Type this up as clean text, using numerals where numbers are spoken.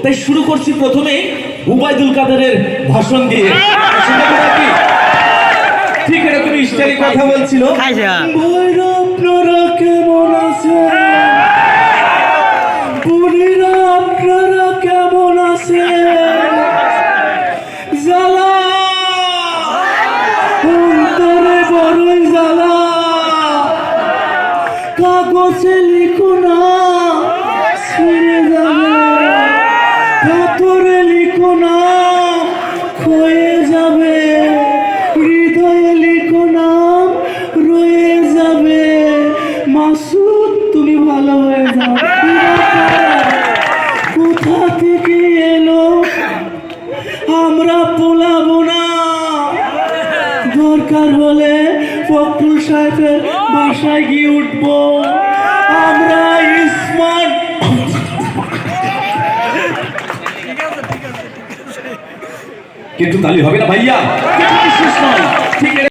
তাই শুরু করছি প্রথমে উবাইদুল কাদেরের ভাষণ দিয়ে। ঠিক এরকম স্টাইলে কথা বলছিল, ভাইরা আপনারা কেমন আছেন, বোনেরা আপনারা কেমন আছেন, জ্বালা অন্তরে বড়ই জ্বালা, কাগজে লিখো না ছিঁড়ে যাবে, পাথরে লিখো না ক্ষয়ে যাবে, হৃদয়ে লিখো না রয়ে যাবে, মাসুদ তুমি ভালো হয়ে যাও। কোথা থেকে এলো আমরা পোলাবো না, দরকার হলে ফখরুল সাহেবের বাসায় গিয়ে উঠবো আমরা। স্মার্ট কিন্তু তালি হবে না ভাইয়া, ঠিক